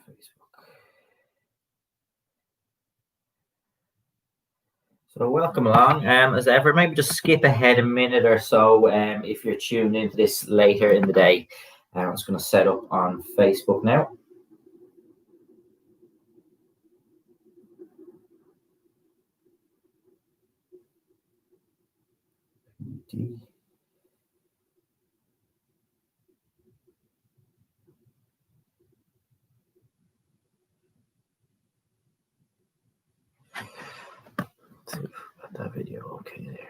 Facebook. So welcome along. As ever, maybe just skip ahead a minute or so if you're tuned into this later in the day. I'm just going to set up on Facebook now. Let's see if we got that video okay there.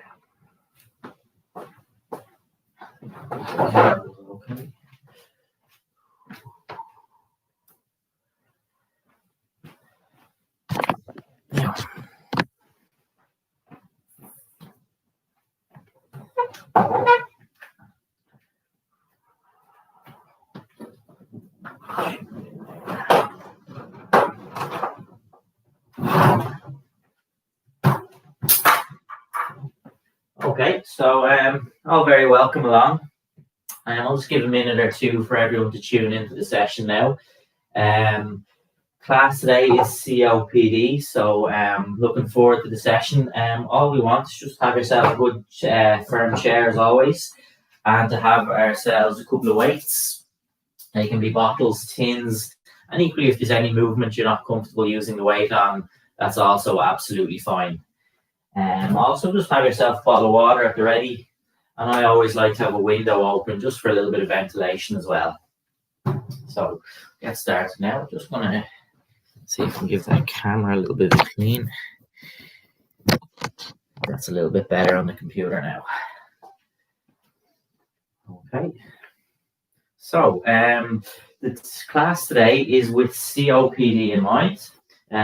Okay. Now. Okay, so all very welcome along. I'll just give a minute or two for everyone to tune into the session now. Class today is COPD, so looking forward to the session. All we want is just have yourself a good firm chair as always, and to have ourselves a couple of weights. They can be bottles, tins, and equally if there's any movement you're not comfortable using the weight on, that's also absolutely fine. Also just have yourself a bottle of water at the ready, and I always like to have a window open just for a little bit of ventilation as well. So get started now. Just gonna see if I can give that camera a little bit of a clean. That's a little bit better on the computer now. Okay. So the class today is with COPD in mind.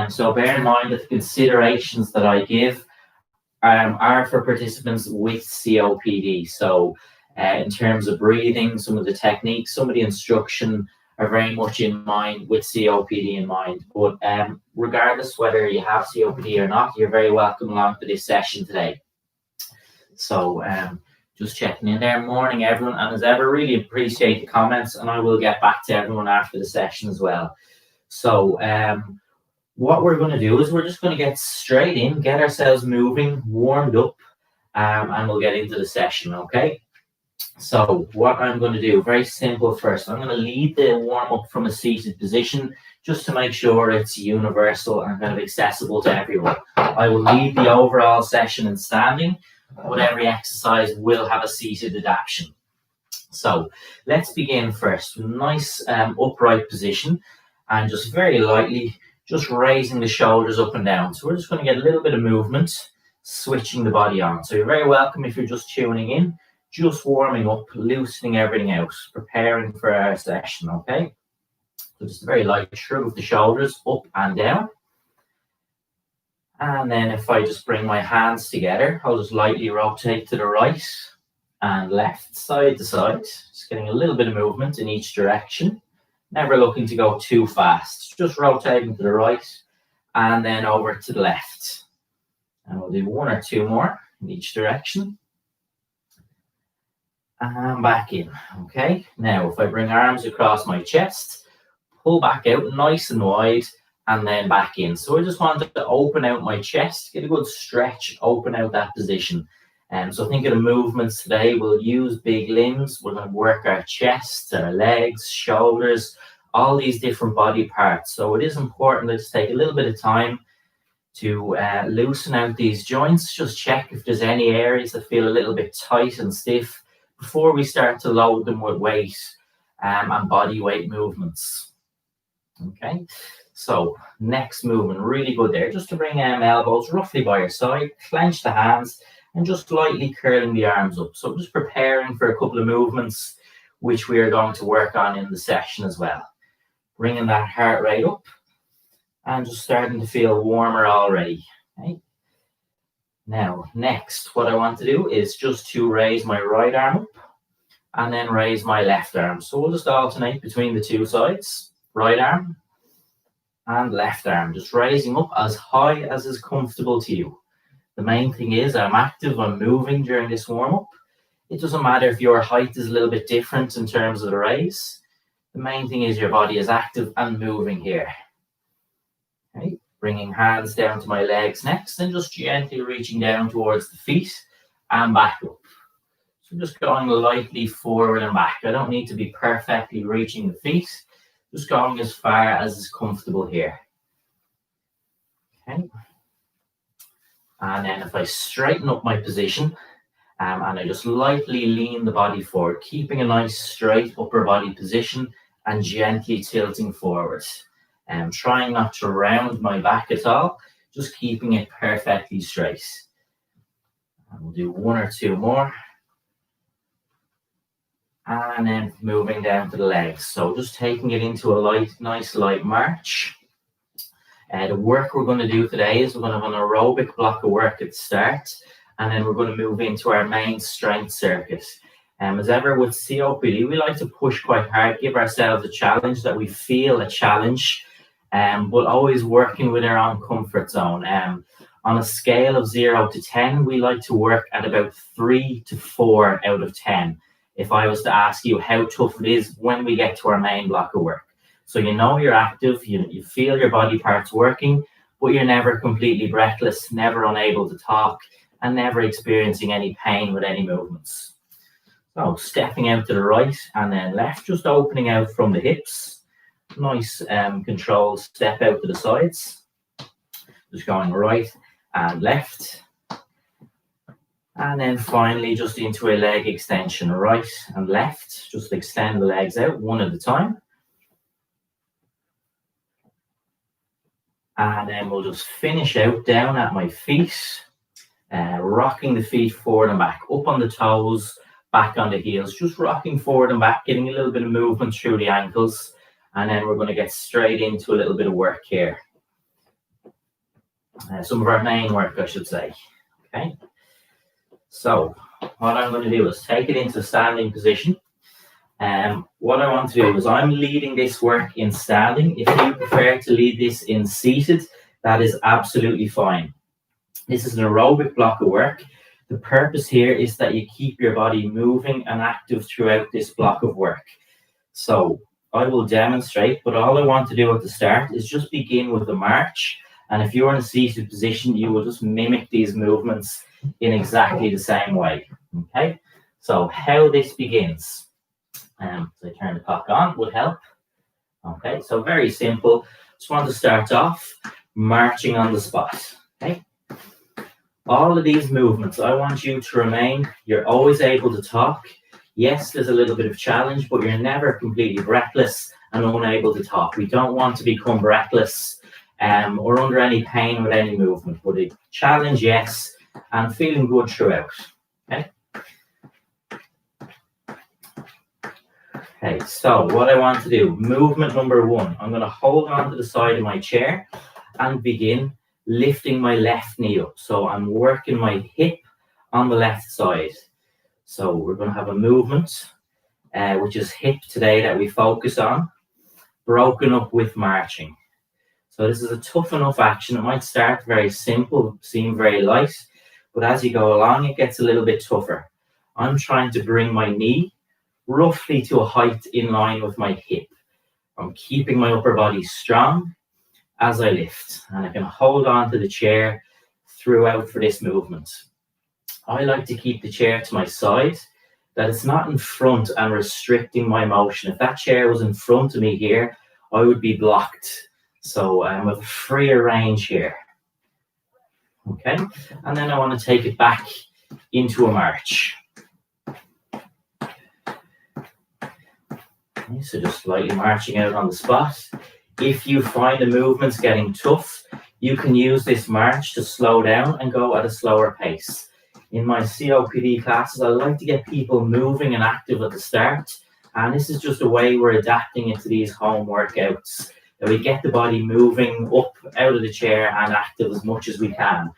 So bear in mind that the considerations that I give are for participants with COPD. So in terms of breathing, some of the techniques, some of the instruction are very much in mind with COPD in mind. But regardless whether you have COPD or not, you're very welcome along to this session today. So just checking in there. Morning, everyone. And as ever, really appreciate the comments, and I will get back to everyone after the session as well. So what we're going to do is we're just going to get straight in, get ourselves moving, warmed up, and we'll get into the session, okay? So what I'm going to do, very simple first, I'm going to lead the warm-up from a seated position just to make sure it's universal and kind of accessible to everyone. I will lead the overall session in standing, but every exercise will have a seated adaptation. So let's begin first with a nice upright position, and just very lightly just raising the shoulders up and down. So we're just going to get a little bit of movement, switching the body on. So you're very welcome if you're just tuning in, just warming up, loosening everything out, preparing for our session, okay? So just a very light shrug of the shoulders up and down. And then if I just bring my hands together, I'll just lightly rotate to the right and left, side to side, just getting a little bit of movement in each direction. Never looking to go too fast, just rotating to the right and then over to the left. And we'll do one or two more in each direction. And back in, okay? Now, if I bring arms across my chest, pull back out nice and wide, and then back in. So I just wanted to open out my chest, get a good stretch, open out that position. So think of the movements today. We'll use big limbs. We're going to work our chest, our legs, shoulders, all these different body parts. So it is important to just take a little bit of time to loosen out these joints. Just check if there's any areas that feel a little bit tight and stiff before we start to load them with weight and body weight movements. Okay, so next movement, really good there. Just to bring elbows roughly by your side, clench the hands, and just lightly curling the arms up. So just preparing for a couple of movements which we are going to work on in the session as well. Bringing that heart rate up and just starting to feel warmer already. Okay. Now, next, what I want to do is just to raise my right arm up and then raise my left arm. So we'll just alternate between the two sides, right arm and left arm, just raising up as high as is comfortable to you. The main thing is I'm active, I'm moving during this warm-up. It doesn't matter if your height is a little bit different in terms of the raise. The main thing is your body is active and moving here. Okay, bringing hands down to my legs next and just gently reaching down towards the feet and back up. So just going lightly forward and back. I don't need to be perfectly reaching the feet, just going as far as is comfortable here. Okay. And then if I straighten up my position, and I just lightly lean the body forward, keeping a nice straight upper body position and gently tilting forward. And trying not to round my back at all, just keeping it perfectly straight. And we'll do one or two more. And then moving down to the legs. So just taking it into a nice light march. The work we're going to do today is we're going to have an aerobic block of work at the start, and then we're going to move into our main strength circuit. As ever with COPD, we like to push quite hard, give ourselves a challenge that we feel a challenge, but always working within our own comfort zone. On a scale of 0 to 10, we like to work at about 3 to 4 out of 10. If I was to ask you how tough it is when we get to our main block of work. So you know you're active, you feel your body parts working, but you're never completely breathless, never unable to talk, and never experiencing any pain with any movements. So stepping out to the right and then left, just opening out from the hips. Nice controlled step out to the sides. Just going right and left. And then finally just into a leg extension, right and left. Just extend the legs out one at a time. And then we'll just finish out down at my feet, rocking the feet forward and back, up on the toes, back on the heels, just rocking forward and back, getting a little bit of movement through the ankles. And then we're going to get straight into a little bit of work here. Some of our main work, I should say. Okay. So what I'm going to do is take it into a standing position. What I want to do is I'm leading this work in standing. If you prefer to lead this in seated, that is absolutely fine. This is an aerobic block of work. The purpose here is that you keep your body moving and active throughout this block of work. So I will demonstrate, but all I want to do at the start is just begin with a march. And if you're in a seated position, you will just mimic these movements in exactly the same way. Okay, so how this begins. So I turn the clock on would help. Okay, so very simple. Just want to start off marching on the spot. Okay, all of these movements, I want you to remain. You're always able to talk. Yes, there's a little bit of challenge, but you're never completely breathless and unable to talk. We don't want to become breathless or under any pain with any movement. But a challenge, yes, and feeling good throughout. Okay. Okay, so what I want to do, movement number one, I'm going to hold on to the side of my chair and begin lifting my left knee up. So I'm working my hip on the left side. So we're going to have a movement, which is hip today that we focus on, broken up with marching. So this is a tough enough action. It might start very simple, seem very light, but as you go along, it gets a little bit tougher. I'm trying to bring my knee roughly to a height in line with my hip. I'm keeping my upper body strong as I lift, and I can hold on to the chair throughout for this movement. I like to keep the chair to my side, that it's not in front and restricting my motion. If that chair was in front of me here, I would be blocked. So I'm with a freer range here. Okay, and then I want to take it back into a march. Okay, so just slightly marching out on the spot. If you find the movements getting tough, you can use this march to slow down and go at a slower pace. In my COPD classes, I like to get people moving and active at the start. And this is just a way we're adapting it to these home workouts, that we get the body moving up out of the chair and active as much as we can.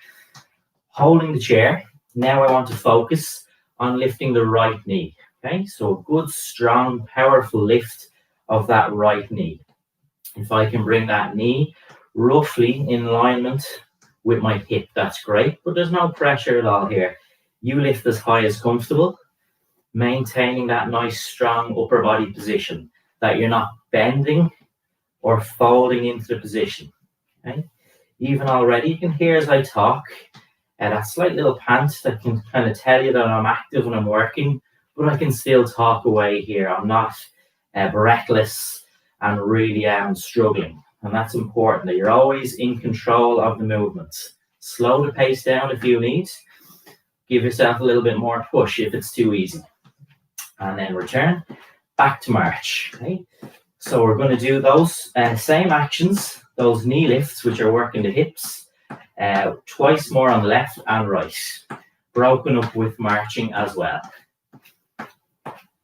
Holding the chair, now I want to focus on lifting the right knee. Okay, so a good, strong, powerful lift of that right knee. If I can bring that knee roughly in alignment with my hip, that's great, but there's no pressure at all here. You lift as high as comfortable, maintaining that nice, strong upper body position. that you're not bending or folding into the position. Okay? Even already, you can hear as I talk, that slight little pant that can kind of tell you that I'm active and I'm working, but I can still talk away here. I'm not breathless and really struggling. And that's important, that you're always in control of the movements. Slow the pace down if you need. Give yourself a little bit more push if it's too easy. And then return back to march. Okay? So we're going to do those same actions, those knee lifts, which are working the hips, twice more on the left and right, broken up with marching as well.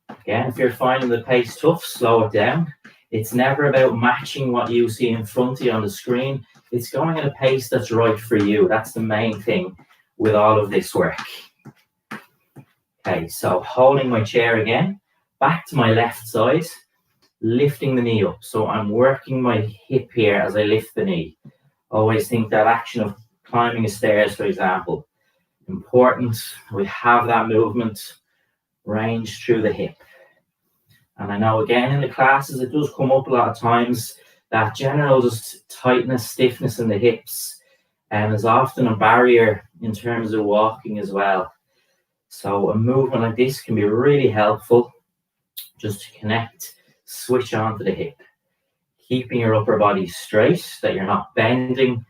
Again, if you're finding the pace tough, slow it down. It's never about matching what you see in front of you on the screen. It's going at a pace that's right for you. That's the main thing with all of this work. Okay, so holding my chair again, back to my left side, lifting the knee up. So I'm working my hip here as I lift the knee. Always think that action of climbing a stairs, for example, important. We have that movement range through the hip. And I know again in the classes, it does come up a lot of times that general just tightness, stiffness in the hips is often a barrier in terms of walking as well. So a movement like this can be really helpful just to connect, switch on to the hip, keeping your upper body straight, that you're not bending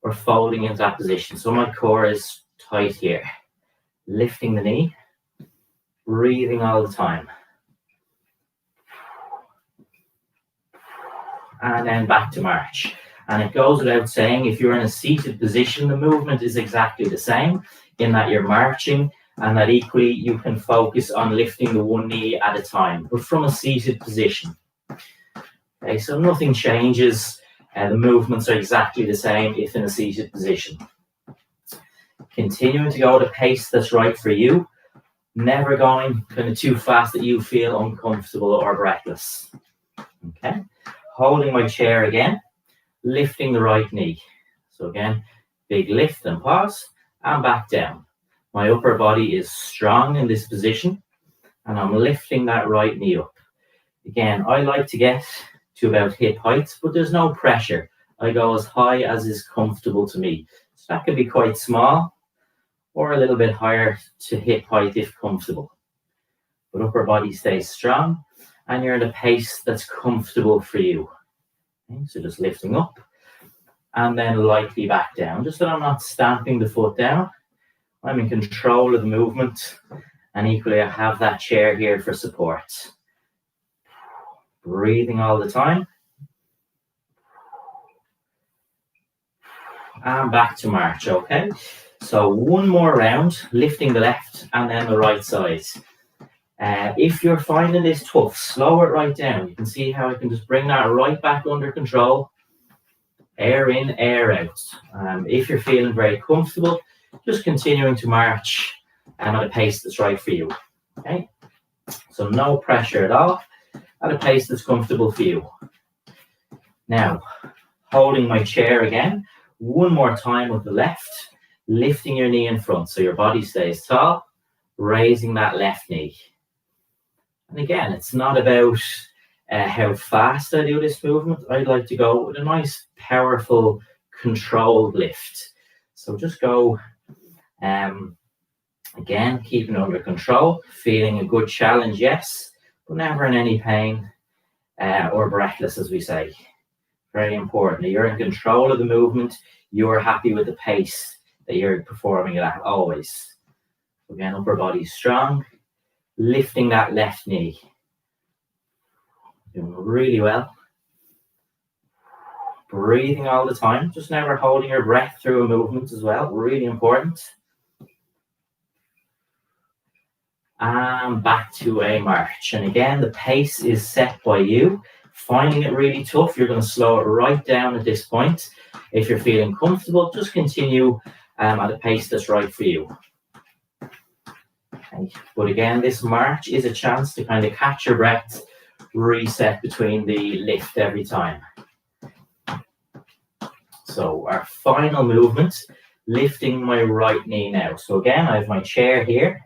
or folding into that position. So my core is tight here. Lifting the knee, breathing all the time. And then back to march. And it goes without saying, if you're in a seated position, the movement is exactly the same in that you're marching, and that equally you can focus on lifting the one knee at a time, but from a seated position. Okay, so nothing changes. The movements are exactly the same if in a seated position. Continuing to go at a pace that's right for you, never going kind of too fast that you feel uncomfortable or breathless. Okay. Holding my chair again, lifting the right knee. So again, big lift and pause, and back down. My upper body is strong in this position, and I'm lifting that right knee up. Again, I like to get to about hip height, but there's no pressure. I go as high as is comfortable to me. So that can be quite small, or a little bit higher to hip height if comfortable. But upper body stays strong, and you're at a pace that's comfortable for you. Okay, so just lifting up and then lightly back down, just so I'm not stamping the foot down. I'm in control of the movement, and equally I have that chair here for support. Breathing all the time. And back to march, okay? So one more round, lifting the left and then the right side. If you're finding this tough, slow it right down. You can see how I can just bring that right back under control. Air in, air out. If you're feeling very comfortable, just continuing to march at a pace that's right for you. Okay? So no pressure at all, at a pace that's comfortable for you. Now, holding my chair again, one more time with the left, lifting your knee in front so your body stays tall, raising that left knee. And again, it's not about how fast I do this movement. I'd like to go with a nice, powerful, controlled lift. So just go, again, keeping it under control, feeling a good challenge, yes, but never in any pain or breathless, as we say. Very important. You're in control of the movement. You're happy with the pace that you're performing it at always. Again, upper body strong. Lifting that left knee. Doing really well. Breathing all the time. Just never holding your breath through a movement as well. Really important. And back to a march. And again, the pace is set by you. Finding it really tough, you're going to slow it right down at this point. If you're feeling comfortable, just continue at a pace that's right for you. Okay. But again, this march is a chance to kind of catch your breath, reset between the lift every time. So our final movement, lifting my right knee now. So again, I have my chair here.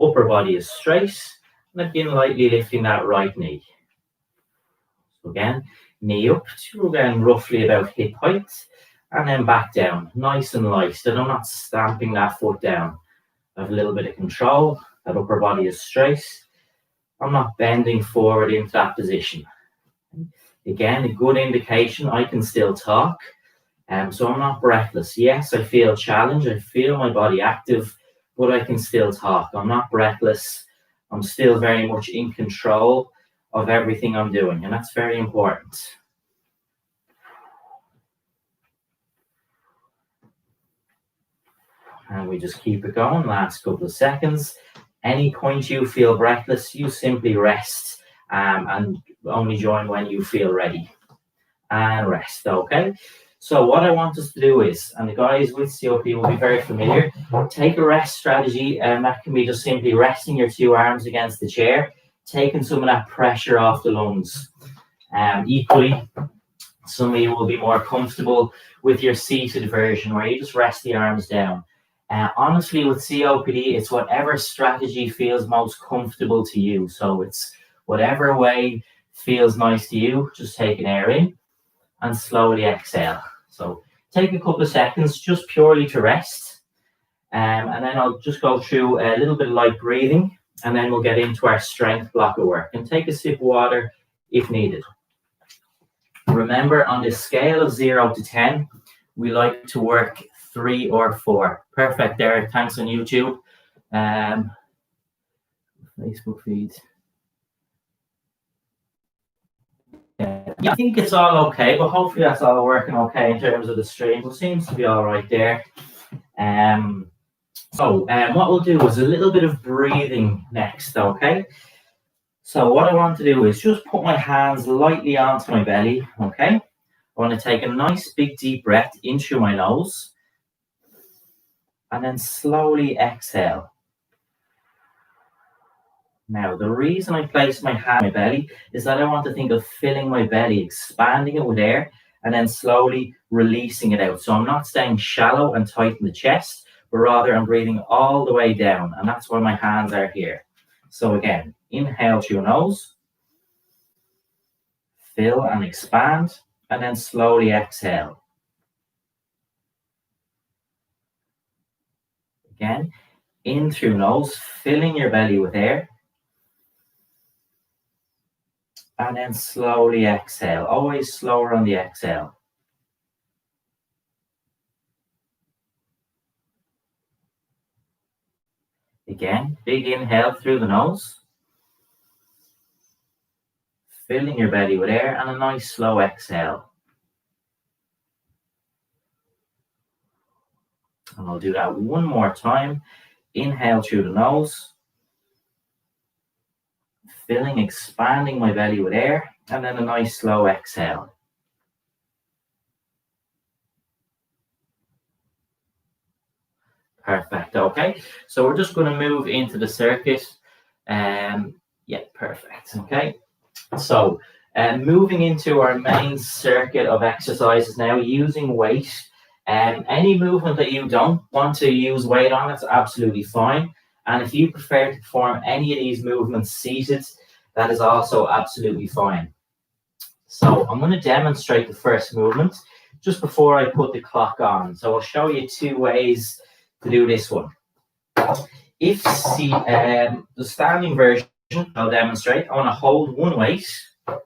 Upper body is straight, and again, lightly lifting that right knee. So again, knee up to again roughly about hip height, and then back down, nice and light. Then I'm not stamping that foot down. I have a little bit of control. That upper body is straight. I'm not bending forward into that position. Again, a good indication I can still talk. So I'm not breathless. Yes, I feel challenged. I feel my body active, but I can still talk. I'm not breathless. I'm still very much in control of everything I'm doing, and that's very important. And we just keep it going. Last couple of seconds. Any point you feel breathless, you simply rest and only join when you feel ready. And rest, okay? So what I want us to do is, and the guys with COPD will be very familiar, take a rest strategy, and that can be just simply resting your two arms against the chair, taking some of that pressure off the lungs. Equally, some of you will be more comfortable with your seated version where you just rest the arms down. Honestly, with COPD, it's whatever strategy feels most comfortable to you. So it's whatever way feels nice to you. Just take an air in and slowly exhale. So take a couple of seconds just purely to rest. And then I'll just go through a little bit of light breathing, and then we'll get into our strength block of work. And take a sip of water if needed. Remember, on this scale of 0 to 10, we like to work 3 or 4. Perfect, Derek. Thanks on YouTube. Facebook feed. Yeah, I think it's all okay, but hopefully that's all working okay in terms of the stream. It seems to be all right there. So what we'll do is a little bit of breathing next, okay? So what I want to do is just put my hands lightly onto my belly, okay? I want to take a nice big deep breath in through my nose and then slowly exhale. Now, the reason I place my hand on my belly is that I want to think of filling my belly, expanding it with air, and then slowly releasing it out. So I'm not staying shallow and tight in the chest, but rather I'm breathing all the way down, and that's why my hands are here. So again, inhale through your nose, fill and expand, and then slowly exhale. Again, in through nose, filling your belly with air, and then slowly exhale, always slower on the exhale. Again, big inhale through the nose, filling your belly with air, and a nice slow exhale. And I'll do that one more time. Inhale through the nose, filling, expanding my belly with air, and then a nice slow exhale. Perfect. Okay, so we're just going to move into the circuit. Yeah, perfect. Okay, so moving into our main circuit of exercises now, using weight. Any movement that you don't want to use weight on, that's absolutely fine. And if you prefer to perform any of these movements seated, that is also absolutely fine. So I'm going to demonstrate the first movement just before I put the clock on. So I'll show you 2 ways to do this one. If the standing version, I'll demonstrate. I want to hold one weight. I'm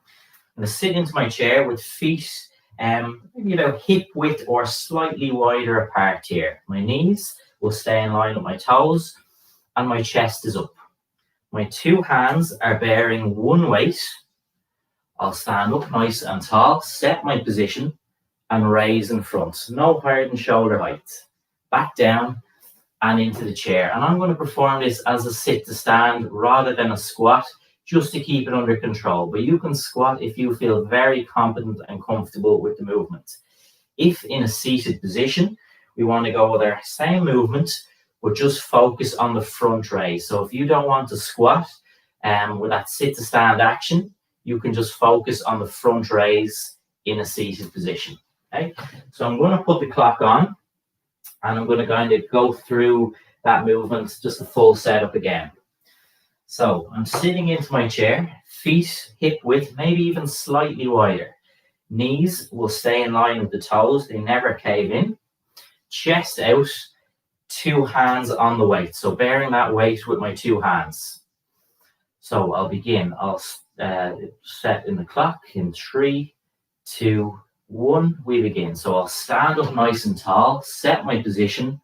going to sit into my chair with feet maybe about hip width or slightly wider apart here. My knees will stay in line with my toes and my chest is up. My 2 hands are bearing one weight. I'll stand up nice and tall, set my position and raise in front. No higher than shoulder height. Back down and into the chair. And I'm going to perform this as a sit to stand rather than a squat, just to keep it under control. But you can squat if you feel very competent and comfortable with the movement. If in a seated position, we want to go with our same movement, but just focus on the front raise. So if you don't want to squat with that sit to stand action, you can just focus on the front raise in a seated position. Okay, so I'm going to put the clock on and I'm going to kind of go through that movement, just a full setup again. So I'm sitting into my chair, Feet hip width, maybe even slightly wider. Knees will stay in line with the toes. They never cave in. Chest out, 2 hands on the weight. So bearing that weight with my 2 hands. So I'll begin. I'll set in the clock in 3, 2, 1. We begin. So I'll stand up nice and tall, set my position,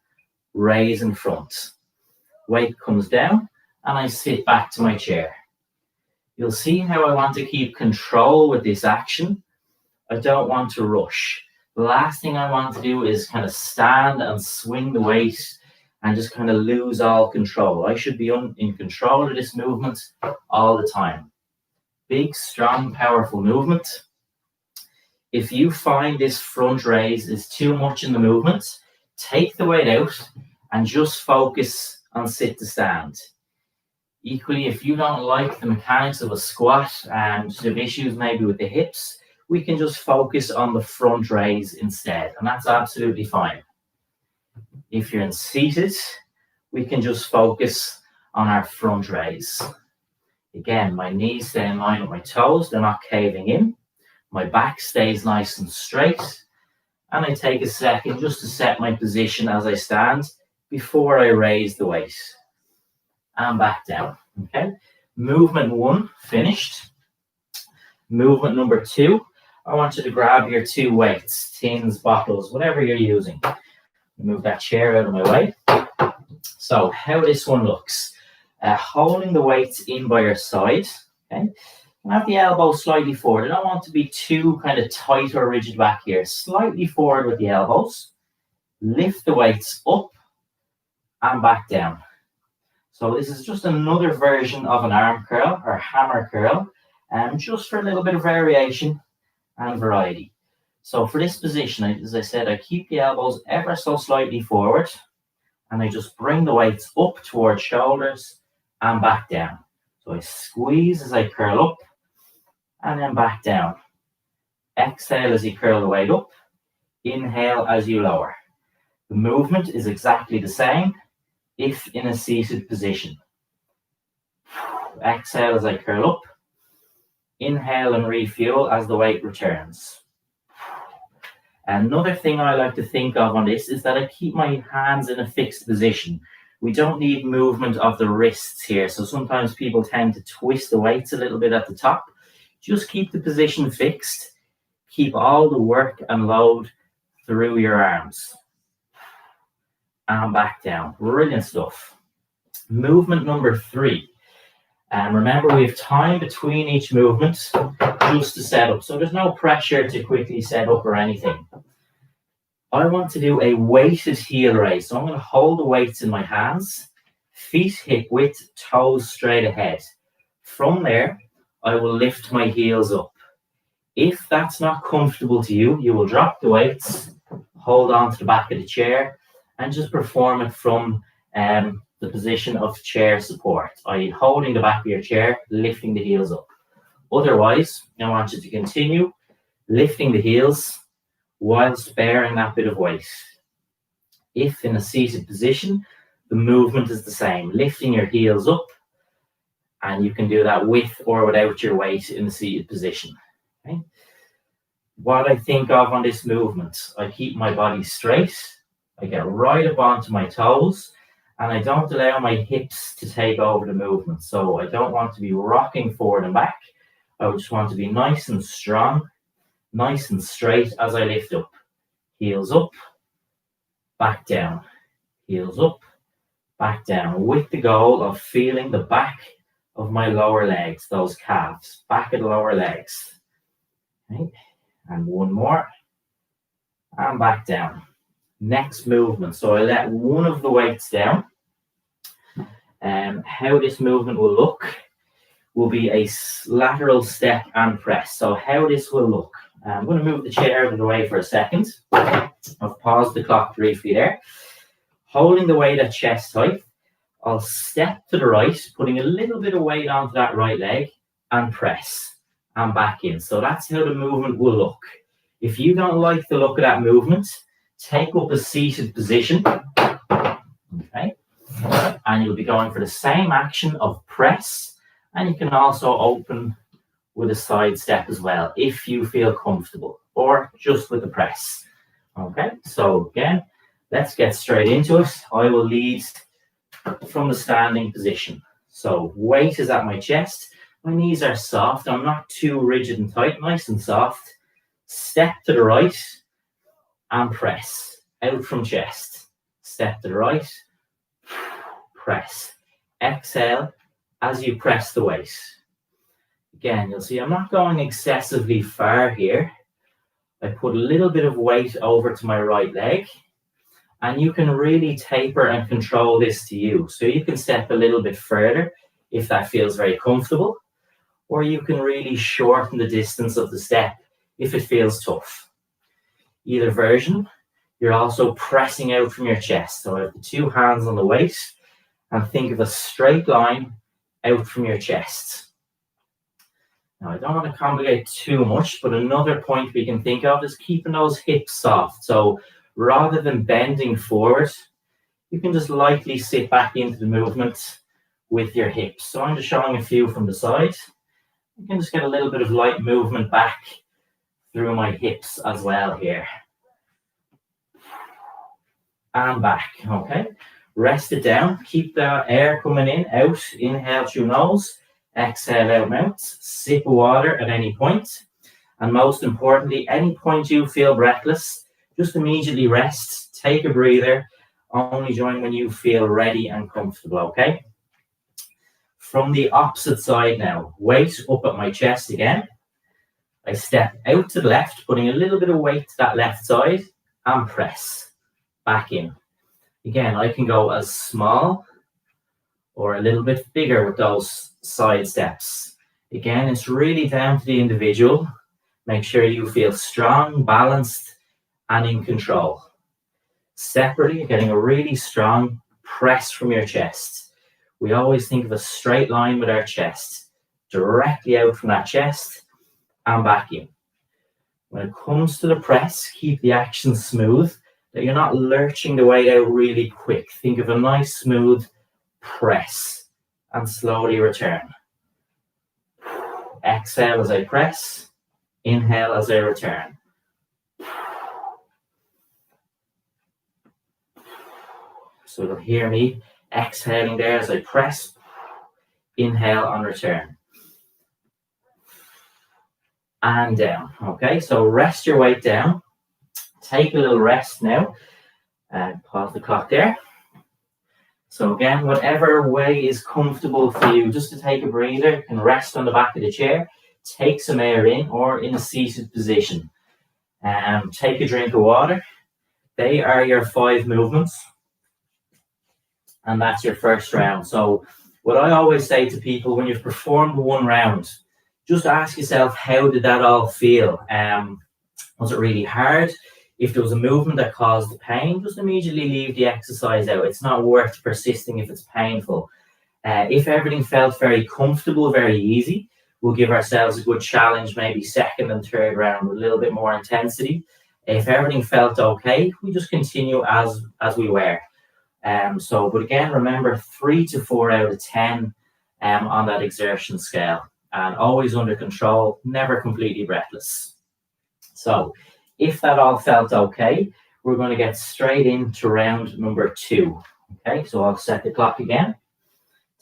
raise in front. Weight comes down and I sit back to my chair. You'll see how I want to keep control with this action. I don't want to rush. The last thing I want to do is kind of stand and swing the weight and just kind of lose all control. I should be in control of this movement all the time. Big, strong, powerful movement. If you find this front raise is too much in the movement, take the weight out and just focus on sit to stand. Equally, if you don't like the mechanics of a squat and have issues maybe with the hips, we can just focus on the front raise instead, and that's absolutely fine. If you're in seated, we can just focus on our front raise. Again, my knees stay in line with my toes, they're not caving in. My back stays nice and straight, and I take a second just to set my position as I stand before I raise the weight. And back down, okay? Movement 1, finished. Movement number 2, I want you to grab your 2 weights, tins, bottles, whatever you're using. Move that chair out of my way. So how this one looks, holding the weights in by your side, okay? And have the elbow slightly forward. I don't want to be too kind of tight or rigid back here. Slightly forward with the elbows. Lift the weights up and back down. So this is just another version of an arm curl or hammer curl, just for a little bit of variation and variety. So for this position, as I said, I keep the elbows ever so slightly forward, and I just bring the weights up towards shoulders and back down. So I squeeze as I curl up, and then back down. Exhale as you curl the weight up, inhale as you lower. The movement is exactly the same if in a seated position. Exhale as I curl up, inhale and refuel as the weight returns. Another thing I like to think of on this is that I keep my hands in a fixed position. We don't need movement of the wrists here, so sometimes people tend to twist the weights a little bit at the top. Just keep the position fixed. Keep all the work and load through your arms. And back down. Brilliant stuff. Movement number 3. And remember, we have time between each movement just to set up. So there's no pressure to quickly set up or anything. I want to do a weighted heel raise. So I'm going to hold the weights in my hands, feet hip width, toes straight ahead. From there, I will lift my heels up. If that's not comfortable to you, you will drop the weights, hold on to the back of the chair, and just perform it from the position of chair support, i.e. holding the back of your chair, lifting the heels up. Otherwise, I want you to continue lifting the heels whilst bearing that bit of weight. If in a seated position, the movement is the same, lifting your heels up, and you can do that with or without your weight in the seated position. Okay? What I think of on this movement, I keep my body straight, I get right up onto my toes, and I don't allow my hips to take over the movement. So I don't want to be rocking forward and back. I just want to be nice and strong, nice and straight as I lift up. Heels up, back down. Heels up, back down, with the goal of feeling the back of my lower legs, those calves, back of the lower legs. Okay. And one more, and back down. Next movement. So I let one of the weights down. How this movement will look will be a lateral step and press. So how this will look. I'm going to move the chair out of the way for a second. I've paused the clock briefly there. Holding the weight at chest height, I'll step to the right, putting a little bit of weight onto that right leg and press and back in. So that's how the movement will look. If you don't like the look of that movement, take up a seated position, okay? And you'll be going for the same action of press, and you can also open with a side step as well, if you feel comfortable, or just with the press. Okay, so again, let's get straight into it. I will lead from the standing position. So weight is at my chest. My knees are soft. I'm not too rigid and tight, nice and soft. Step to the right and press out from chest. Step to the right, press. Exhale as you press the weight. Again, you'll see I'm not going excessively far here. I put a little bit of weight over to my right leg, and you can really taper and control this to you. So you can step a little bit further if that feels very comfortable, or you can really shorten the distance of the step if it feels tough. Either version, you're also pressing out from your chest. So I have the two hands on the weight, and think of a straight line out from your chest. Now, I don't want to complicate too much, but another point we can think of is keeping those hips soft. So rather than bending forward, you can just lightly sit back into the movement with your hips. So I'm just showing a few from the side. You can just get a little bit of light movement back through my hips as well here. And back, okay? Rest it down. Keep the air coming in, out. Inhale through nose. Exhale out mouth. Sip of water at any point. And most importantly, any point you feel breathless, just immediately rest. Take a breather. Only join when you feel ready and comfortable, okay? From the opposite side now. Weight up at my chest again. I step out to the left, putting a little bit of weight to that left side, and press back in. Again, I can go as small or a little bit bigger with those side steps. Again, it's really down to the individual. Make sure you feel strong, balanced, and in control. Separately, you're getting a really strong press from your chest. We always think of a straight line with our chest, directly out from that chest and back in. When it comes to the press, keep the action smooth, that you're not lurching the weight out really quick. Think of a nice smooth press and slowly return. Exhale as I press, inhale as I return. So you'll hear me exhaling there as I press, inhale and return. And down, okay? So rest your weight down. Take a little rest now. Pause the clock there. So again, whatever way is comfortable for you, just to take a breather, you can rest on the back of the chair, take some air in or in a seated position. Take a drink of water. They are your 5 movements. And that's your first round. So what I always say to people, when you've performed one round, just ask yourself, how did that all feel? Was it really hard? If there was a movement that caused the pain, just immediately leave the exercise out. It's not worth persisting if it's painful. If everything felt very comfortable, very easy, we'll give ourselves a good challenge, maybe second and third round with a little bit more intensity. If everything felt okay, we just continue as we were. But again, remember 3 to 4 out of 10 on that exertion scale, and always under control, never completely breathless. So if that all felt okay, we're going to get straight into round number 2. Okay, so I'll set the clock again.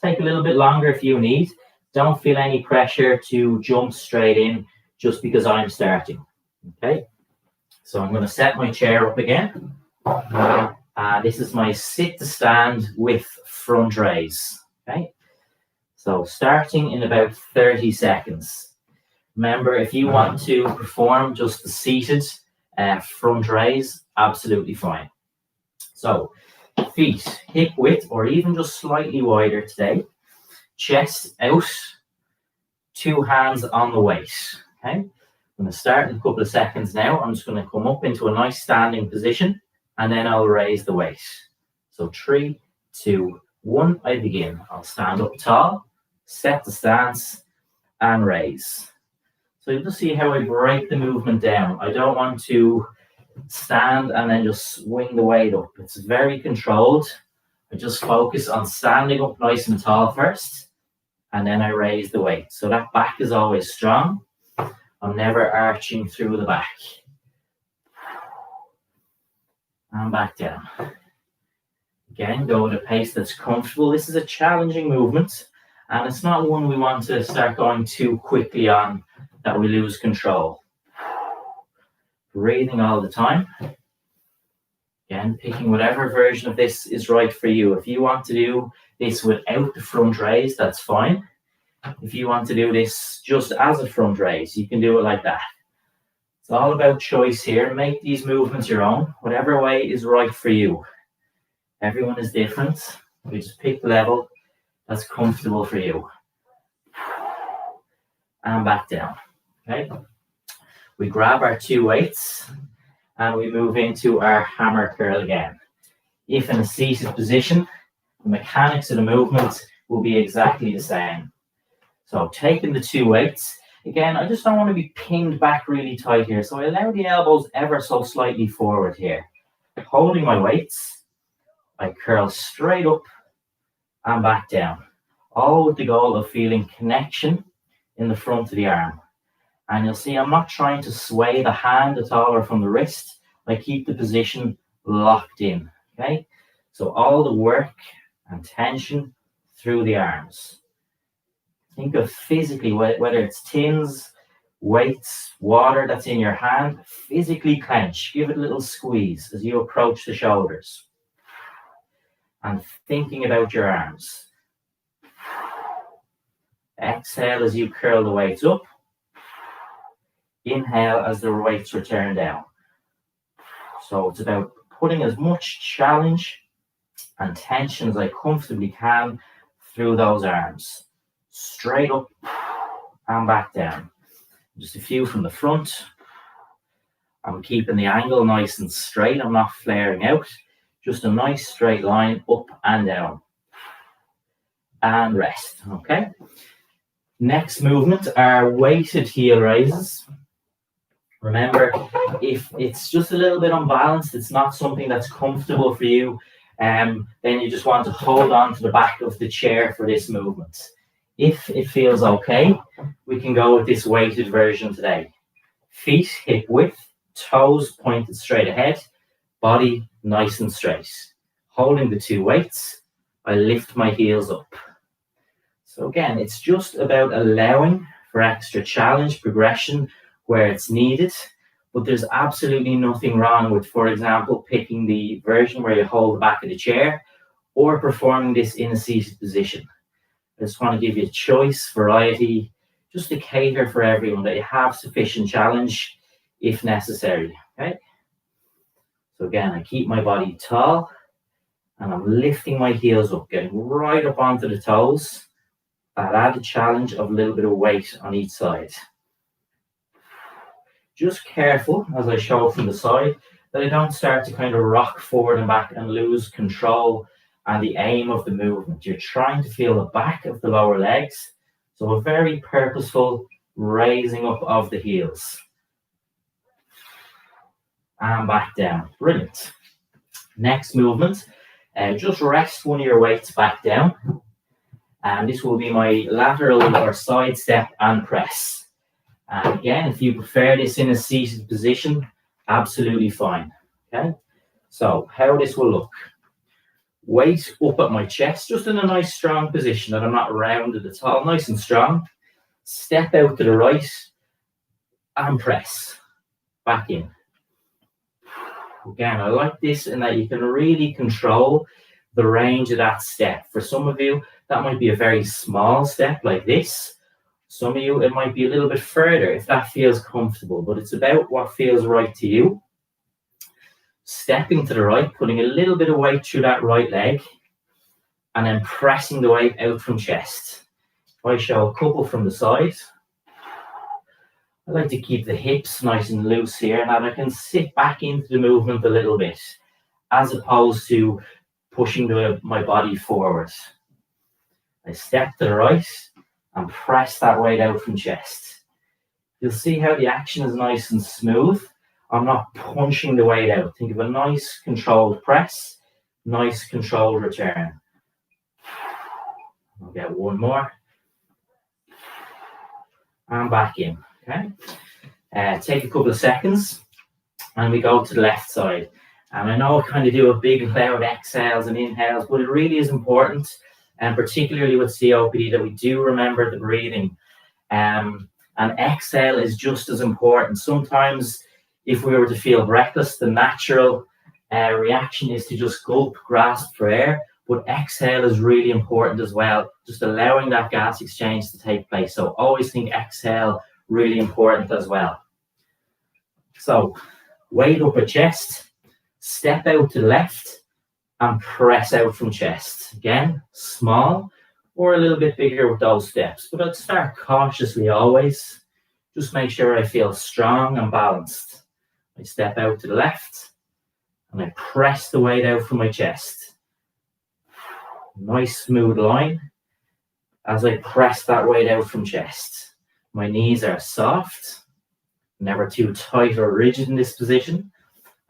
Take a little bit longer if you need. Don't feel any pressure to jump straight in just because I'm starting. Okay, so I'm going to set my chair up again. This is my sit to stand with front raise. Okay, so starting in about 30 seconds. Remember, if you want to perform just the seated front raise, absolutely fine. So feet hip width or even just slightly wider today. Chest out, 2 hands on the waist. Okay, I'm going to start in a couple of seconds now. I'm just going to come up into a nice standing position, and then I'll raise the weight. So 3, 2, 1, I begin. I'll stand up tall, set the stance, and raise. So you'll just see how I break the movement down. I don't want to stand and then just swing the weight up. It's very controlled. I just focus on standing up nice and tall first, and then I raise the weight. So that back is always strong. I'm never arching through the back. And back down. Again, go at a pace that's comfortable. This is a challenging movement, and it's not one we want to start going too quickly on that we lose control. Breathing all the time. Again, picking whatever version of this is right for you. If you want to do this without the front raise, that's fine. If you want to do this just as a front raise, you can do it like that. It's all about choice here. Make these movements your own, whatever way is right for you. Everyone is different. We just pick the level that's comfortable for you. And back down. Okay. We grab our 2 weights and we move into our hammer curl again. If in a seated position, the mechanics of the movement will be exactly the same. So taking the 2 weights, again, I just don't want to be pinned back really tight here. So I allow the elbows ever so slightly forward here. Holding my weights, I curl straight up and back down. All with the goal of feeling connection in the front of the arm. And you'll see I'm not trying to sway the hand at all or from the wrist. I keep the position locked in, okay? So all the work and tension through the arms. Think of physically, whether it's tins, weights, water that's in your hand, physically clench. Give it a little squeeze as you approach the shoulders. And thinking about your arms. Exhale as you curl the weights up. Inhale as the weights return down. So it's about putting as much challenge and tension as I comfortably can through those arms. Straight up and back down. Just a few from the front. I'm keeping the angle nice and straight. I'm not flaring out. Just a nice straight line up and down. And rest, okay? Next movement are weighted heel raises. Remember, if it's just a little bit unbalanced, it's not something that's comfortable for you, then you just want to hold on to the back of the chair for this movement. If it feels okay, we can go with this weighted version today. Feet hip width, toes pointed straight ahead, body nice and straight. Holding the 2 weights, I lift my heels up. So again, it's just about allowing for extra challenge, progression where it's needed, but there's absolutely nothing wrong with, for example, picking the version where you hold the back of the chair or performing this in a seated position. I just want to give you choice, variety, just to cater for everyone, that you have sufficient challenge if necessary, okay? So again, I keep my body tall and I'm lifting my heels up, getting right up onto the toes. That added challenge of a little bit of weight on each side. Just careful, as I show from the side, that I don't start to kind of rock forward and back and lose control and the aim of the movement. You're trying to feel the back of the lower legs. So a very purposeful raising up of the heels. And back down. Brilliant. Next movement, just rest one of your weights back down. And this will be my lateral or side step and press. And again, if you prefer this in a seated position, absolutely fine. Okay, so how this will look. Weight up at my chest, just in a nice strong position that I'm not rounded at all, nice and strong. Step out to the right and press. Back in. Again, I like this in that you can really control the range of that step. For some of you, that might be a very small step like this. Some of you, it might be a little bit further if that feels comfortable, but it's about what feels right to you. Stepping to the right, putting a little bit of weight through that right leg, and then pressing the weight out from chest. If I show a couple from the side, I like to keep the hips nice and loose here, and that I can sit back into the movement a little bit, as opposed to pushing my body forward. I step to the right and press that weight out from chest. You'll see how the action is nice and smooth. I'm not punching the weight out. Think of a nice controlled press, nice controlled return. I'll get one more. and back in. Okay. Take a couple of seconds, and we go to the left side. And I know I kind of do a big loud exhales and inhales, but it really is important, and particularly with COPD, that we do remember the breathing. And exhale is just as important. Sometimes, if we were to feel breathless, the natural reaction is to just gulp, grasp for air. But exhale is really important as well, just allowing that gas exchange to take place. So always think exhale, really important as well. So weight up at chest, step out to the left, and press out from chest. Again, small or a little bit bigger with those steps. But I'd start cautiously always. Just make sure I feel strong and balanced. I step out to the left, and I press the weight out from my chest. Nice smooth line as I press that weight out from chest. My knees are soft, never too tight or rigid in this position,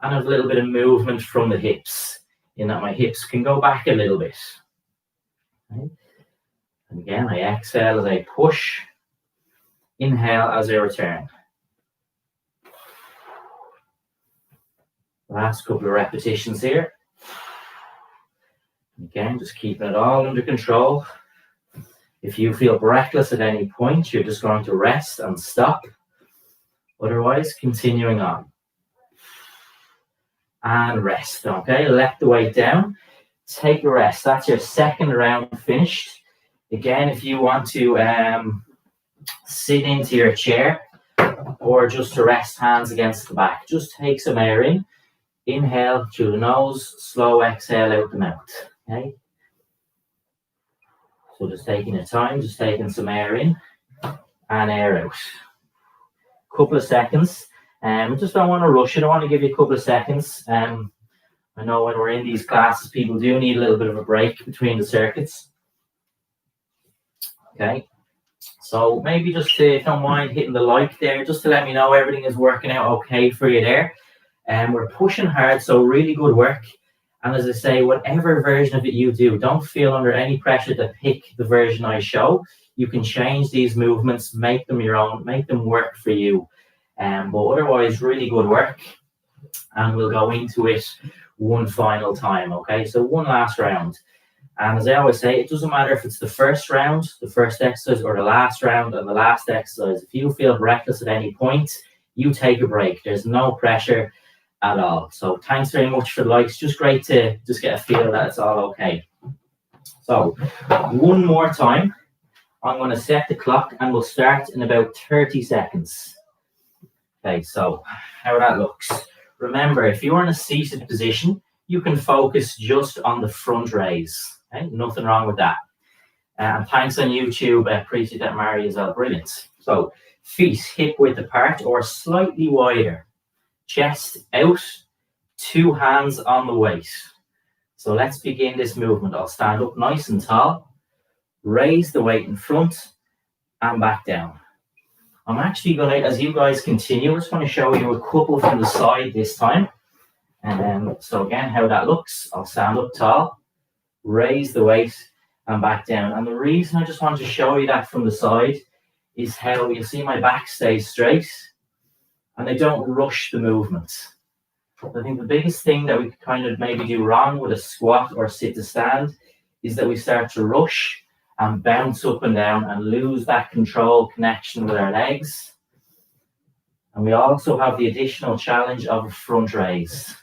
and I have a little bit of movement from the hips, in that my hips can go back a little bit. Okay. And again, I exhale as I push, inhale as I return. Last couple of repetitions here. Again, just keeping it all under control. If you feel breathless at any point, you're just going to rest and stop. Otherwise, continuing on. And rest, okay? Let the weight down. Take a rest. That's your second round finished. Again, if you want to sit into your chair or just to rest hands against the back, just take some air in. Inhale through the nose, slow exhale out the mouth. Okay. So just taking your time, just taking some air in and air out. Couple of seconds. Just don't want to rush it. I want to give you a couple of seconds. I know when we're in these classes, people do need a little bit of a break between the circuits. Okay. So maybe just if you don't mind hitting the like there, just to let me know everything is working out okay for you there. And we're pushing hard, so really good work. And as I say, whatever version of it you do, don't feel under any pressure to pick the version I show. You can change these movements, make them your own, make them work for you. But otherwise, really good work. And we'll go into it one final time, okay? So one last round. And as I always say, it doesn't matter if it's the first round, the first exercise, or the last round and the last exercise. If you feel breathless at any point, you take a break. There's no pressure at all. So thanks very much for the likes. Just great to just get a feel that it's all okay. So one more time, I'm going to set the clock and we'll start in about 30 seconds. Okay, so how that looks. Remember, if you're in a seated position, you can focus just on the front raise. Okay, nothing wrong with that. And thanks on YouTube, appreciate that, Mary, as well. Brilliant. So feet hip width apart or slightly wider. Chest out, two hands on the weight. So let's begin this movement. I'll stand up nice and tall, raise the weight in front and back down. I'm actually going to, as you guys continue, I'm just going to show you a couple from the side this time. And so again, how that looks, I'll stand up tall, raise the weight and back down. And the reason I just want to show you that from the side is how you see my back stays straight. And they don't rush the movement. I think the biggest thing that we could kind of maybe do wrong with a squat or sit to stand is that we start to rush and bounce up and down and lose that control connection with our legs. And we also have the additional challenge of a front raise.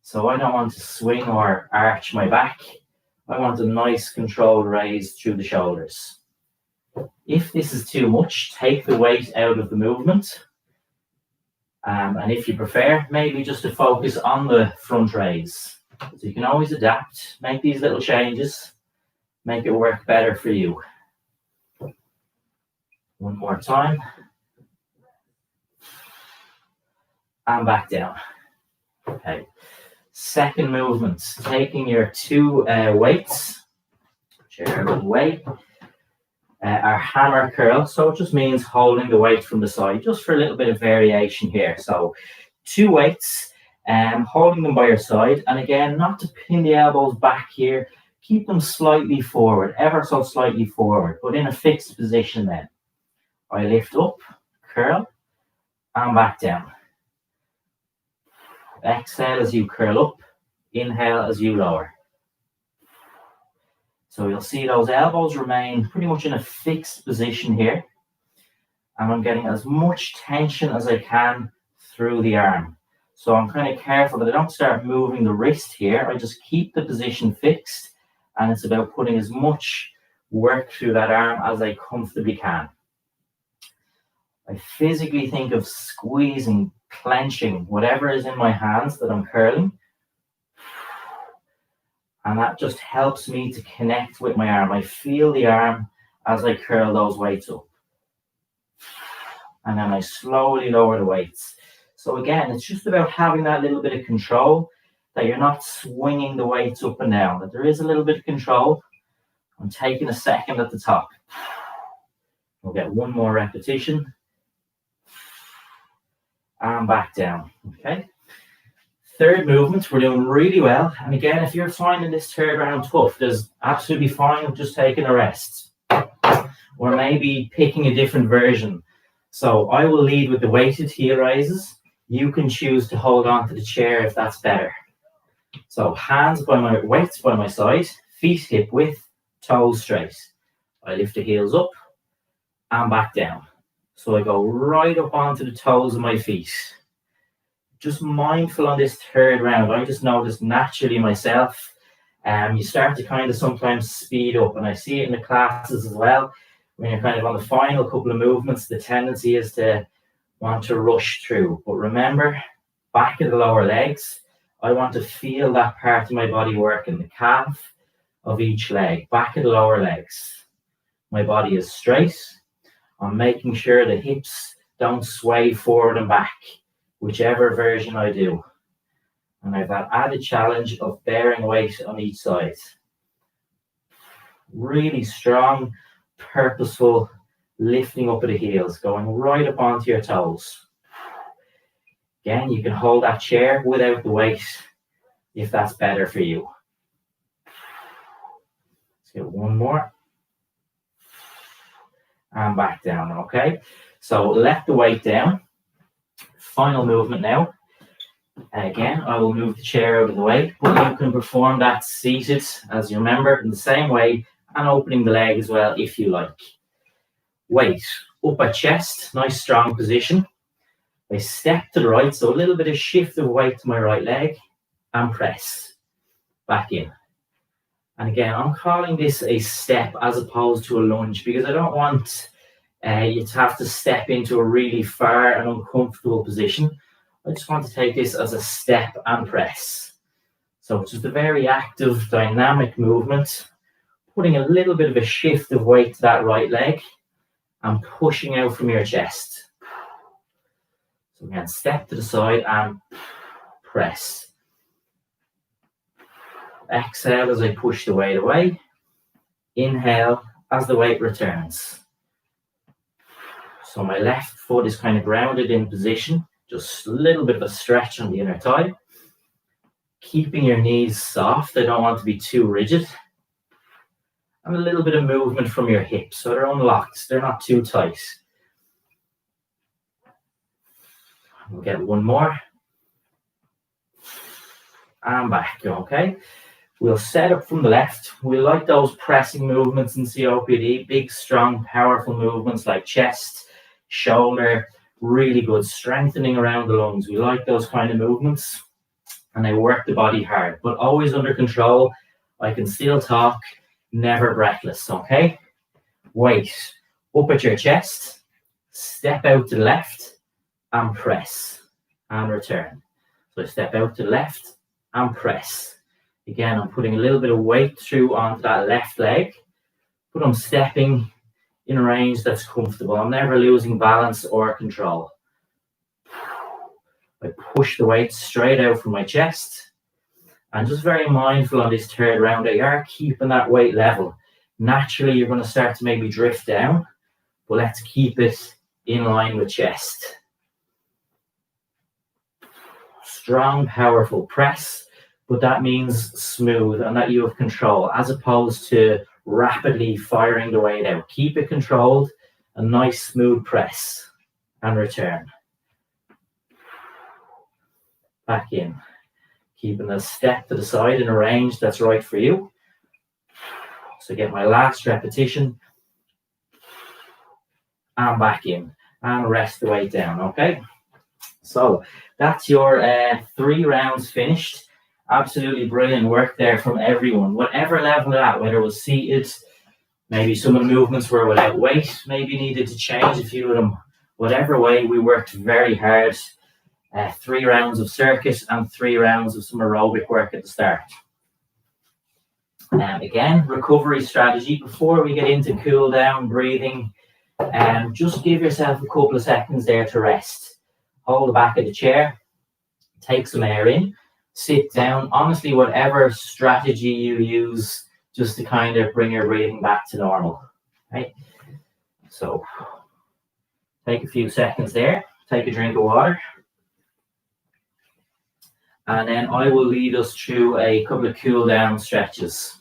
So I don't want to swing or arch my back. I want a nice controlled raise through the shoulders. If this is too much, take the weight out of the movement. And if you prefer, maybe just to focus on the front raise. So you can always adapt, make these little changes, make it work better for you. One more time. And back down. Okay. Second movement, taking your two weights, which are out of the way. Our hammer curl, so it just means holding the weight from the side, just for a little bit of variation here. So two weights, holding them by your side, and again, not to pin the elbows back here, keep them slightly forward, ever so slightly forward, but in a fixed position then. I lift up, curl, and back down. Exhale as you curl up, inhale as you lower. So you'll see those elbows remain pretty much in a fixed position here. And I'm getting as much tension as I can through the arm. So I'm kind of careful that I don't start moving the wrist here. I just keep the position fixed, and it's about putting as much work through that arm as I comfortably can. I physically think of squeezing, clenching, whatever is in my hands that I'm curling. And that just helps me to connect with my arm. I feel the arm as I curl those weights up. And then I slowly lower the weights. So again, it's just about having that little bit of control, that you're not swinging the weights up and down, that there is a little bit of control. I'm taking a second at the top. We'll get one more repetition. And back down, okay? Third movement, we're doing really well. And again, if you're finding this third round tough, there's absolutely fine with just taking a rest. Or maybe picking a different version. So I will lead with the weighted heel raises. You can choose to hold on to the chair if that's better. So hands by my weights by my side, feet hip width, toes straight. I lift the heels up and back down. So I go right up onto the toes of my feet. Just mindful on this third round. I just noticed naturally myself, you start to kind of sometimes speed up, and I see it in the classes as well. When you're kind of on the final couple of movements, the tendency is to want to rush through. But remember, back of the lower legs, I want to feel that part of my body working, the calf of each leg, back of the lower legs. My body is straight. I'm making sure the hips don't sway forward and back, whichever version I do. And I have that added challenge of bearing weight on each side. Really strong, purposeful lifting up of the heels, going right up onto your toes. Again, you can hold that chair without the weight if that's better for you. Let's get one more. And back down, okay? So let the weight down. Final movement now. Again, I will move the chair out of the way, but you can perform that seated, as you remember, in the same way, and opening the leg as well if you like. Weight up at chest, nice strong position. I step to the right, so a little bit of shift of weight to my right leg, and press back in. And again, I'm calling this a step as opposed to a lunge, because I don't want you to have to step into a really far and uncomfortable position. I just want to take this as a step and press. So it's just a very active, dynamic movement, putting a little bit of a shift of weight to that right leg and pushing out from your chest. So again, step to the side and press. Exhale as I push the weight away. Inhale as the weight returns. So my left foot is kind of grounded in position. Just a little bit of a stretch on the inner thigh. Keeping your knees soft. They don't want to be too rigid. And a little bit of movement from your hips. So they're unlocked. They're not too tight. We'll get one more. And back, okay? We'll set up from the left. We like those pressing movements in COPD. Big, strong, powerful movements like chest, shoulder. Really good strengthening around the lungs. We like those kind of movements, and they work the body hard, but always under control. I can still talk, never breathless, okay? Weight up at your chest, step out to the left and press and return. So I step out to the left and press. Again, I'm putting a little bit of weight through onto that left leg, but I'm stepping in a range that's comfortable. I'm never losing balance or control. I push the weight straight out from my chest. And just very mindful on this third round that you are keeping that weight level. Naturally, you're going to start to maybe drift down, but let's keep it in line with chest. Strong, powerful press, but that means smooth and that you have control, as opposed to rapidly firing the weight out. Keep it controlled a nice smooth press and return. Back in. Keeping a step to the side in a range that's right for you. So get my last repetition. And back in. And rest the weight down, okay? So that's your 3 rounds finished. Absolutely brilliant work there from everyone. Whatever level they're at, whether it was seated, maybe some of the movements were without weight, maybe needed to change a few of them. Whatever way, we worked very hard. 3 rounds of circuit and 3 rounds of some aerobic work at the start. Again, recovery strategy. Before we get into cool down, breathing, just give yourself a couple of seconds there to rest. Hold the back of the chair, take some air in, sit down. Honestly, whatever strategy you use, just to kind of bring your breathing back to normal. Right? So take a few seconds there, take a drink of water. And then I will lead us through a couple of cool down stretches.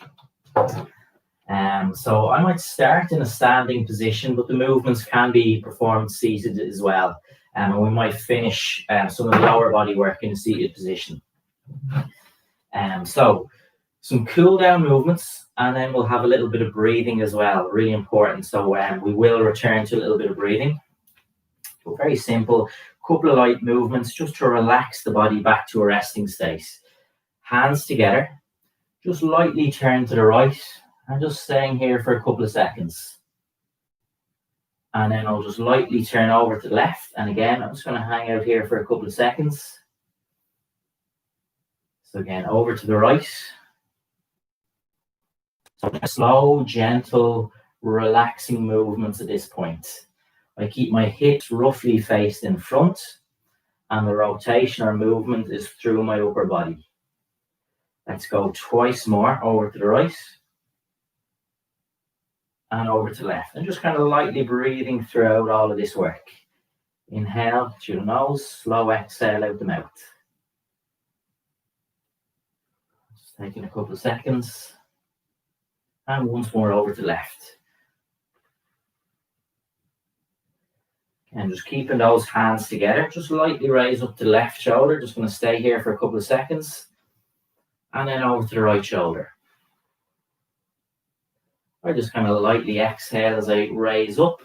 So I might start in a standing position, but the movements can be performed seated as well. And we might finish some of the lower body work in a seated position. So some cool down movements, and then we'll have a little bit of breathing as well, really important. So we will return to a little bit of breathing. So very simple, couple of light movements just to relax the body back to a resting state. Hands together, just lightly turn to the right and just staying here for a couple of seconds. And then I'll just lightly turn over to the left. And again, I'm just going to hang out here for a couple of seconds. So again, over to the right. So slow, gentle, relaxing movements at this point. I keep my hips roughly faced in front, and the rotation or movement is through my upper body. Let's go twice more, over to the right and over to the left. And just kind of lightly breathing throughout all of this work. Inhale through the nose, slow exhale out the mouth. Just taking a couple of seconds. And once more over to the left. And just keeping those hands together, just lightly raise up to the left shoulder. Just going to stay here for a couple of seconds. And then over to the right shoulder. I just kind of lightly exhale as I raise up.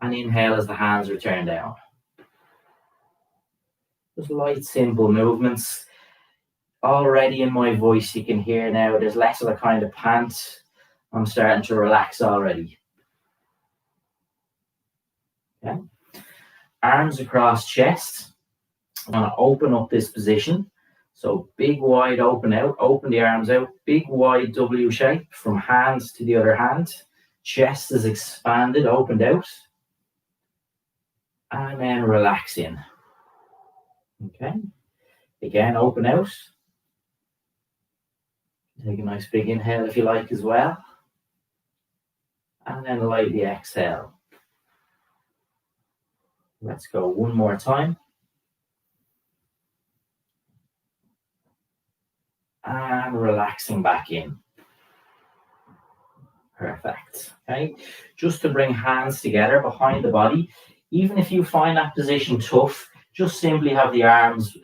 And inhale as the hands return down. Just light, simple movements. Already in my voice, you can hear now there's less of a kind of pant. I'm starting to relax already. Okay. Arms across chest. I'm going to open up this position. So big, wide open out. Open the arms out. Big, wide W shape from hands to the other hand. Chest is expanded, opened out. And then relax in. Okay. Again, open out. Take a nice big inhale if you like as well. And then lightly exhale. Let's go one more time. And relaxing back in. Perfect. Okay. Just to bring hands together behind the body. Even if you find that position tough, just simply have the arms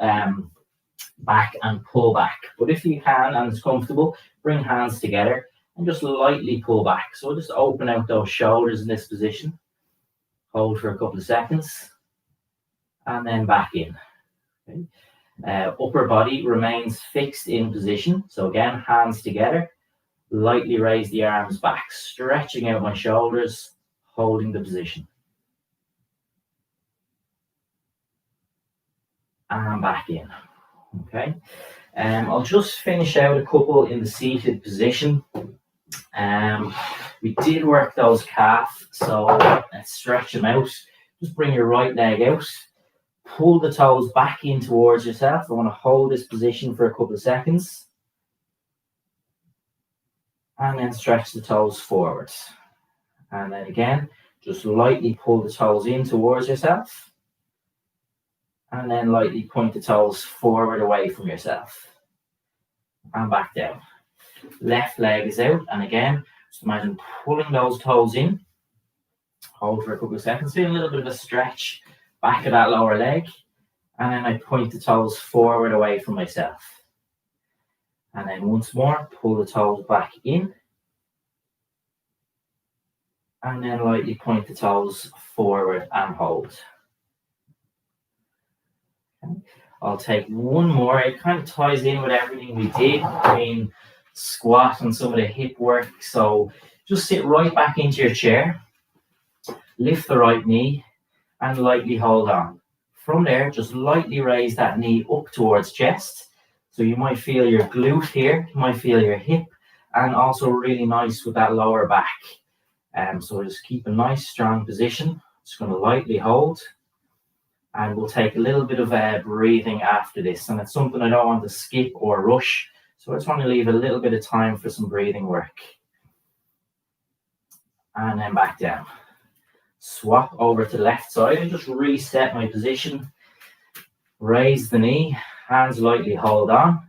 back and pull back. But if you can and it's comfortable, bring hands together and just lightly pull back. So just open out those shoulders in this position. Hold for a couple of seconds. And then back in. Okay. Upper body remains fixed in position. So again, hands together. Lightly raise the arms back, stretching out my shoulders, holding the position. And back in. Okay. I'll just finish out a couple in the seated position. We did work those calves, so let's stretch them out. Just bring your right leg out. Pull the toes back in towards yourself. I want to hold this position for a couple of seconds. And then stretch the toes forwards. And then again, just lightly pull the toes in towards yourself. And then lightly point the toes forward away from yourself. And back down. Left leg is out. And again, Just imagine pulling those toes in. Hold for a couple of seconds. Feel a little bit of a stretch back of that lower leg. And then I point the toes forward away from myself. And then once more, pull the toes back in. And then lightly point the toes forward and hold. Okay. I'll take one more. It kind of ties in with everything we did between squat and some of the hip work. So just sit right back into your chair. Lift the right knee and lightly hold on. From there, just lightly raise that knee up towards chest. So you might feel your glute here, you might feel your hip, and also really nice with that lower back. So just keep a nice strong position. Just going to lightly hold. And we'll take a little bit of breathing after this. And it's something I don't want to skip or rush. So I just want to leave a little bit of time for some breathing work. And then back down. Swap over to the left side and just reset my position. Raise the knee, hands lightly hold on,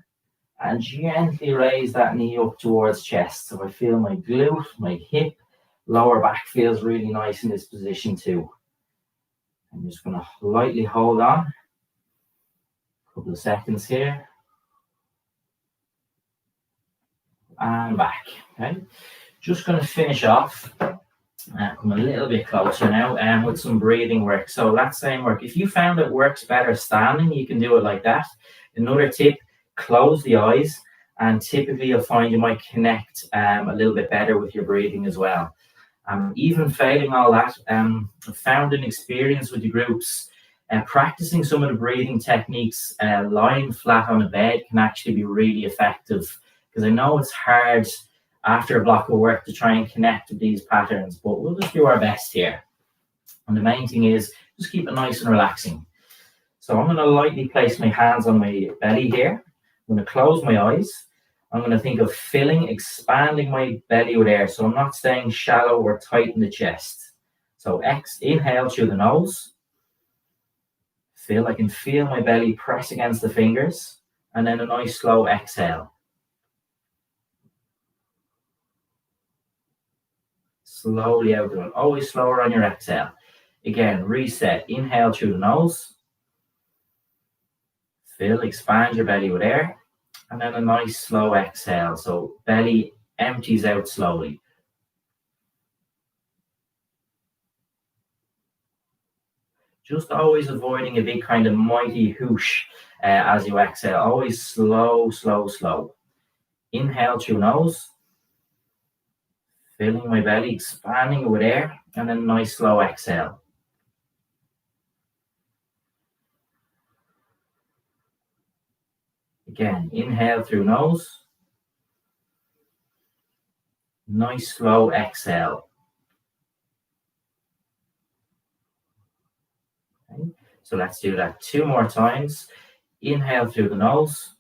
and gently raise that knee up towards chest. So I feel my glute, my hip, lower back feels really nice in this position too. I'm just going to lightly hold on. A couple of seconds here. And back. Okay. Just going to finish off. Come a little bit closer now with some breathing work. So that same work, if you found it works better standing, you can do it like that. Another tip, close the eyes, and typically you'll find you might connect a little bit better with your breathing as well. Even failing all that, I've found an experience with the groups, practicing some of the breathing techniques, lying flat on a bed can actually be really effective, because I know it's hard after a block of work to try and connect with these patterns, but we'll just do our best here. And the main thing is just keep it nice and relaxing. So I'm going to lightly place my hands on my belly here. I'm going to close my eyes. I'm going to think of filling, expanding my belly with air, so I'm not staying shallow or tight in the chest. So inhale through the nose. I can feel my belly press against the fingers, and then a nice slow exhale. Slowly out through it. Always slower on your exhale. Again, reset. Inhale through the nose. Expand your belly with air. And then a nice slow exhale. So belly empties out slowly. Just always avoiding a big kind of mighty whoosh as you exhale. Always slow, slow, slow. Inhale through nose. Filling my belly, expanding it with air, and then a nice slow exhale. Again, inhale through nose. Nice slow exhale. Okay. So let's do that 2 more times. Inhale through the nose.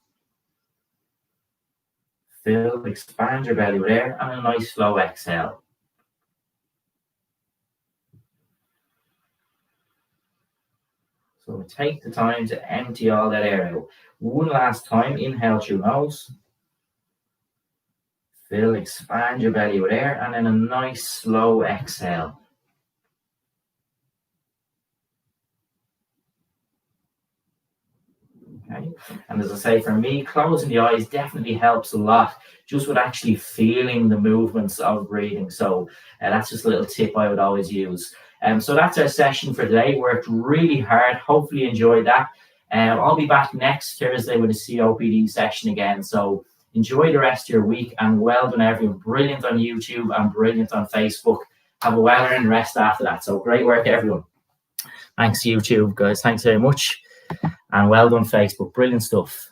Expand your belly with air, and a nice slow exhale. So take the time to empty all that air out. One last time, inhale through nose. Expand your belly with air, and then a nice slow exhale. Okay. And as I say, for me, closing the eyes definitely helps a lot, just with actually feeling the movements of breathing. So that's just a little tip I would always use. So that's our session for today. Worked really hard. Hopefully you enjoyed that. I'll be back next Thursday with a COPD session again. So enjoy the rest of your week, and well done everyone. Brilliant on YouTube and brilliant on Facebook. Have a well-earned rest after that. So great work, everyone. Thanks YouTube, guys. Thanks very much. And well done, Facebook. Brilliant stuff.